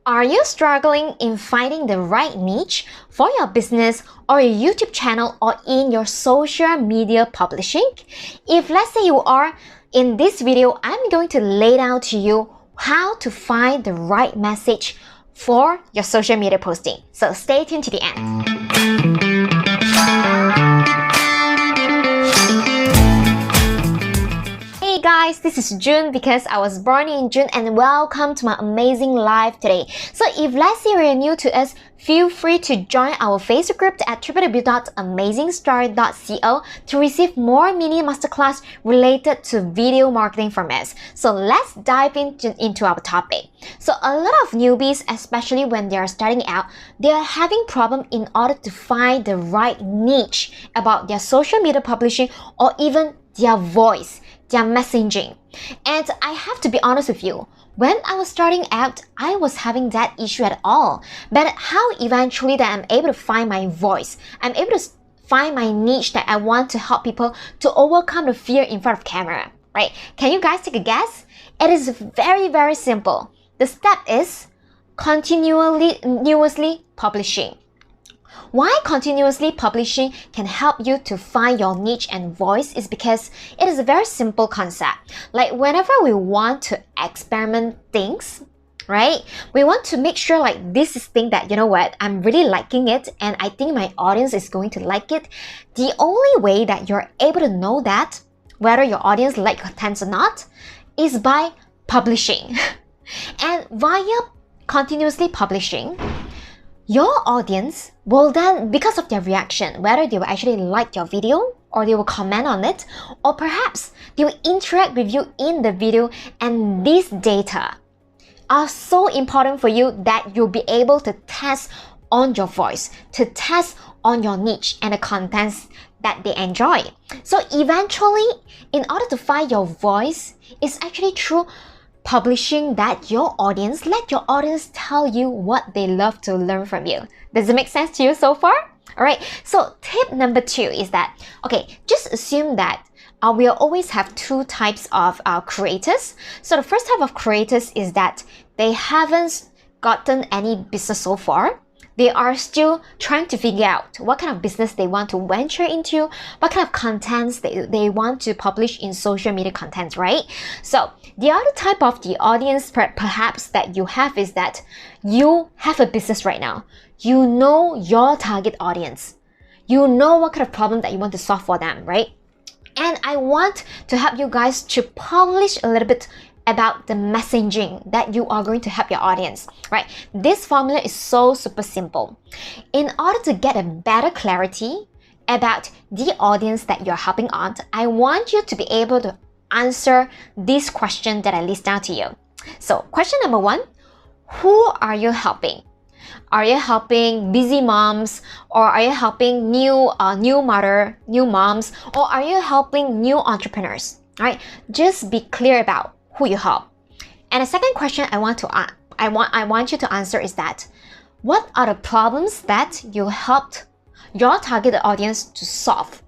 Are you struggling in finding the right niche for your business or your YouTube channel or in your social media publishing? If let's say you are, in this video, I'm going to lay down to you how to find the right message for your social media posting. So stay tuned to the end. Hey guys, this is June because I was born in June, and welcome to my amazing live today. So if let's say you're new to us, feel free to join our Facebook group at www.amazingstory.co to receive more mini masterclass related to video marketing from us. So let's dive into our topic. So a lot of newbies, especially when they are starting out, they are having problem in order to find the right niche about their social media publishing or even their voice, their messaging. And I have to be honest with you, when I was starting out, I was having that issue at all. But how eventually that I'm able to find my voice, I'm able to find my niche that I want to help people to overcome the fear in front of camera, right? Can you guys take a guess? It is very simple. The step is continuously publishing. Why continuously publishing can help you to find your niche and voice is because it is a very simple concept. Like whenever we want to experiment things, right? We want to make sure like this is thing that, you know what, I'm really liking it and I think my audience is going to like it. The only way that you're able to know that, whether your audience like your content or not, is by publishing. And via continuously publishing, your audience will then, because of their reaction, whether they will actually like your video or they will comment on it, or perhaps they will interact with you in the video, and these data are so important for you that you'll be able to test on your voice, to test on your niche and the contents that they enjoy. So eventually, in order to find your voice, it's actually through publishing that your audience, let your audience tell you what they love to learn from you. Does it make sense to you so far? Alright, so tip number 2 is that, okay, just assume that we'll always have two types of creators. So the first type of creators is that they haven't gotten any business so far. They are still trying to figure out what kind of business they want to venture into, what kind of contents they want to publish in social media content, right? So the other type of the audience perhaps that you have is that you have a business right now. You know your target audience. You know what kind of problem that you want to solve for them, right? And I want to help you guys to publish a little bit about the messaging that you are going to help your audience, right? This formula is so super simple. In order to get a better clarity about the audience that you're helping on, I want you to be able to answer this question that I list down to you. So question number 1, who are you helping? Are you helping busy moms, or are you helping new moms, or are you helping new entrepreneurs? All right, just be clear about who you help. And the second question I want you to answer is that, what are the problems that you helped your target audience to solve,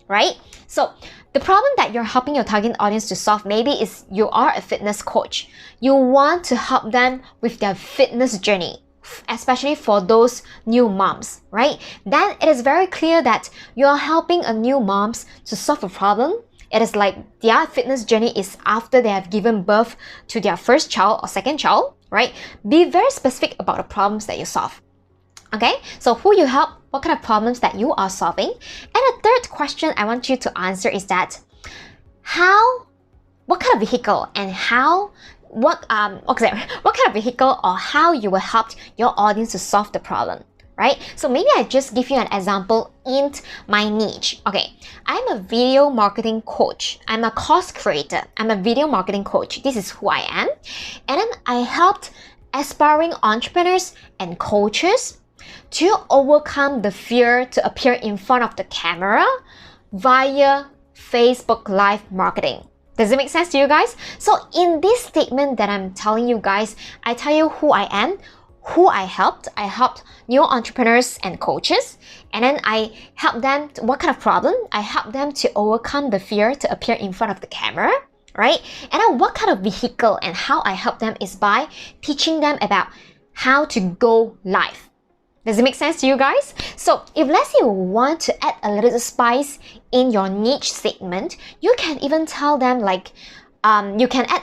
right? So the problem that you're helping your target audience to solve maybe is you are a fitness coach. You want to help them with their fitness journey, especially for those new moms, right? Then it is very clear that you're helping a new moms to solve a problem. It is like their fitness journey is after they have given birth to their first child or second child, right? Be very specific about the problems that you solve. Okay, so who you help, what kind of problems that you are solving. And the third question I want you to answer is that, what kind of vehicle and what kind of vehicle or how you will help your audience to solve the problem, right? So maybe I just give you an example in my niche. Okay, I'm a video marketing coach. I'm a course creator. I'm a video marketing coach. This is who I am. And then I helped aspiring entrepreneurs and coaches to overcome the fear to appear in front of the camera via Facebook Live marketing. Does it make sense to you guys? So in this statement that I'm telling you guys, I tell you who I am, who I helped. I helped new entrepreneurs and coaches, and then I help them what kind of problem? I help them to overcome the fear to appear in front of the camera, right? And then what kind of vehicle and how I help them is by teaching them about how to go live. Does it make sense to you guys? So if let's say you want to add a little spice in your niche statement, you can even tell them like, you can add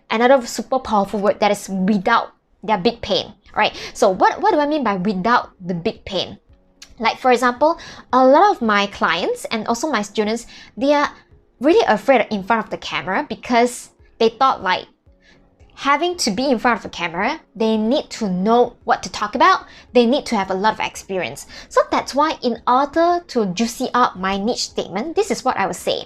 another super powerful word that is without their big pain, right? So what do I mean by without the big pain? Like for example, a lot of my clients and also my students, they are really afraid in front of the camera because they thought like, having to be in front of the camera, they need to know what to talk about. They need to have a lot of experience. So that's why in order to juicy up my niche statement, this is what I would say.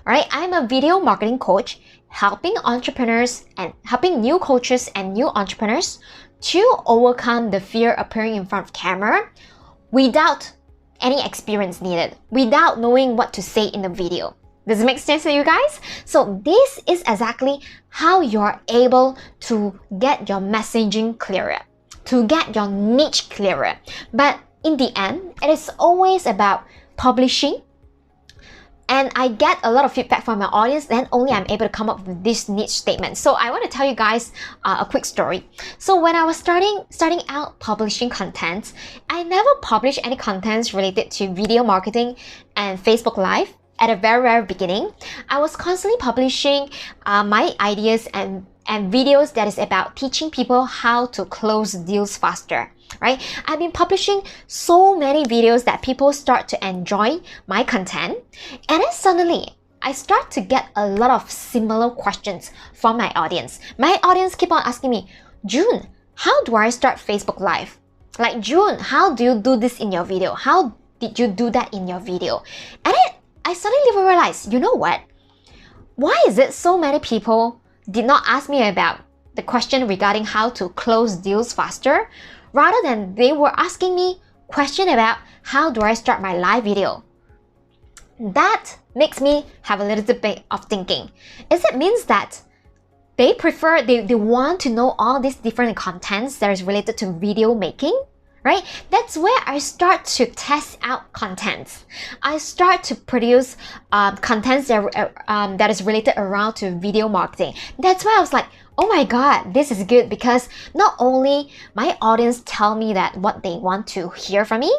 Alright, I'm a video marketing coach helping entrepreneurs and helping new coaches and new entrepreneurs to overcome the fear of appearing in front of camera without any experience needed, without knowing what to say in the video. Does it make sense to you guys? So this is exactly how you're able to get your messaging clearer, to get your niche clearer. But in the end, it is always about publishing. And I get a lot of feedback from my audience, then only I'm able to come up with this niche statement. So I want to tell you guys a quick story. So when I was starting out publishing content, I never published any contents related to video marketing and Facebook Live. At the very beginning, I was constantly publishing my ideas and videos that is about teaching people how to close deals faster, right? I've been publishing so many videos that people start to enjoy my content, and then suddenly I start to get a lot of similar questions from my audience. My audience keep on asking me, June, how do I start Facebook Live? Like, June, how do you do this in your video? How did you do that in your video? And then I suddenly realized, you know what? Why is it so many people did not ask me about the question regarding how to close deals faster, rather than they were asking me question about how do I start my live video? That makes me have a little bit of thinking. Is it means that they want to know all these different contents that is related to video making? Right? That's where I start to test out contents. I start to produce contents that is related around to video marketing. That's why I was like, oh my god, this is good, because not only my audience tell me that what they want to hear from me,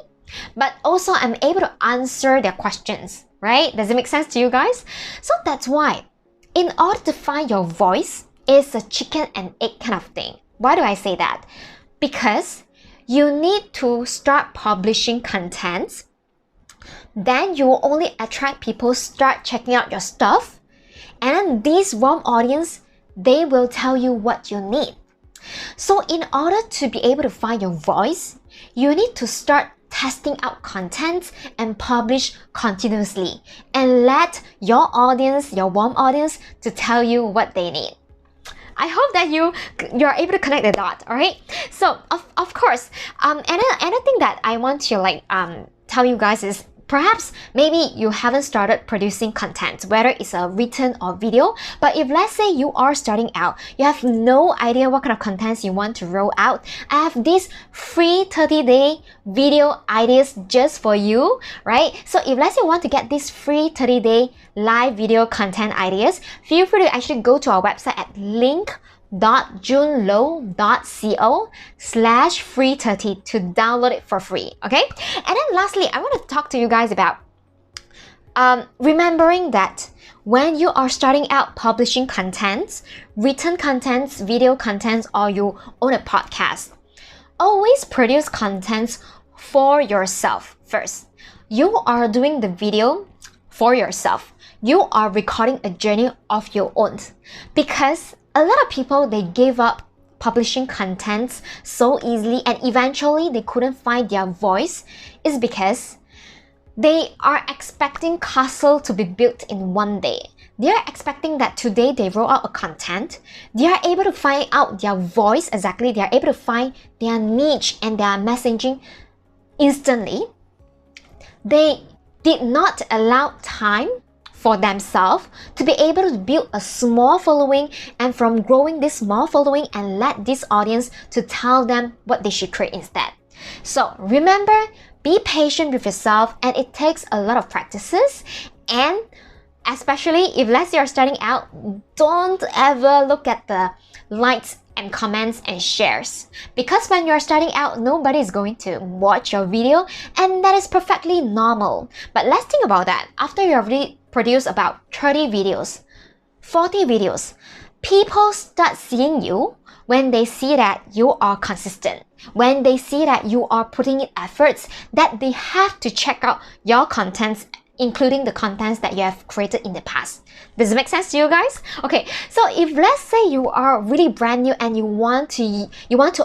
but also I'm able to answer their questions, right? Does it make sense to you guys? So that's why, in order to find your voice, it's a chicken and egg kind of thing. Why do I say that? Because you need to start publishing contents, then you will only attract people start checking out your stuff, and then this warm audience, they will tell you what you need. So in order to be able to find your voice, you need to start testing out content and publish continuously, and let your audience, your warm audience, to tell you what they need. I hope that you're able to connect the dot, alright? So of course, another thing that I want to tell you guys is, perhaps maybe you haven't started producing content, whether it's a written or video, but if let's say you are starting out, you have no idea what kind of contents you want to roll out, I have this free 30-day video ideas just for you, right? So if let's say you want to get this free 30-day live video content ideas, feel free to actually go to our website at link.junelow.co/free30 to download it for free, okay? And then lastly, I want to talk to you guys about remembering that when you are starting out publishing contents, written contents, video contents, or you own a podcast, always produce contents for yourself first. You are doing the video for yourself. You are recording a journey of your own, because a lot of people, they gave up publishing contents so easily, and eventually they couldn't find their voice, is because they are expecting castle to be built in one day. They are expecting that today they roll out a content, they are able to find out their voice exactly, they are able to find their niche and their messaging instantly. They did not allow time for themselves to be able to build a small following, and from growing this small following and let this audience to tell them what they should create instead. So remember, be patient with yourself, and it takes a lot of practices, and especially if let's say you're starting out, don't ever look at the likes and comments and shares. Because when you're starting out, nobody is going to watch your video, and that is perfectly normal. But let's think about that. After you already produced about 30 videos, 40 videos, people start seeing you when they see that you are consistent, when they see that you are putting in efforts, that they have to check out your contents, including the contents that you have created in the past. Does it make sense to you guys? Okay, so if let's say you are really brand new and you want to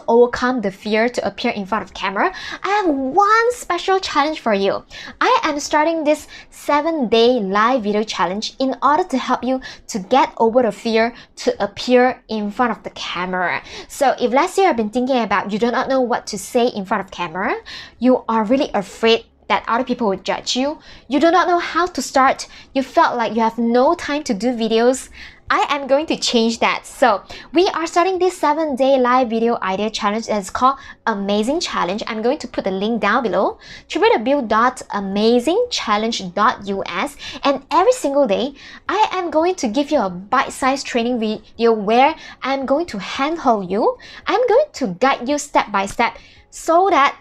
overcome the fear to appear in front of camera, I have one special challenge for you. I am starting this 7-day live video challenge in order to help you to get over the fear to appear in front of the camera. So if let's say you have been thinking about you do not know what to say in front of camera, you are really afraid that other people will judge you, you do not know how to start, you felt like you have no time to do videos, I am going to change that. So we are starting this 7-day live video idea challenge that is called Amazing Challenge. I'm going to put the link down below, www.amazingchallenge.us, and every single day I am going to give you a bite-sized training video where I'm going to handhold you, I'm going to guide you step by step so that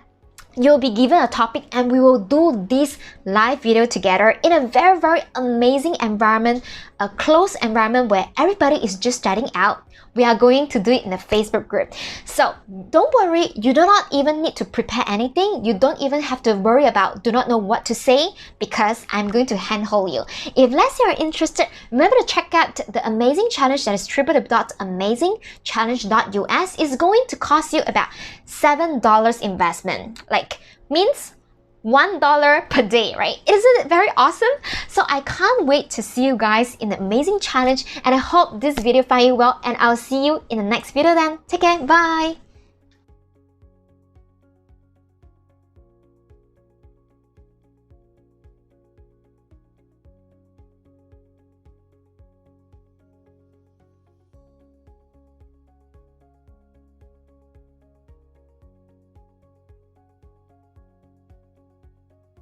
you'll be given a topic and we will do this live video together in a very, very amazing environment, a closed environment where everybody is just starting out. We are going to do it in a Facebook group. So don't worry, you do not even need to prepare anything. You don't even have to worry about do not know what to say because I'm going to handhold you. If let's say you're interested, remember to check out the Amazing Challenge, that is www.amazingchallenge.us. It's going to cost you about $7 investment. Like means $1 per day, right? Isn't it very awesome? So I can't wait to see you guys in the Amazing Challenge, and I hope this video finds you well, and I'll see you in the next video then. Take care, bye!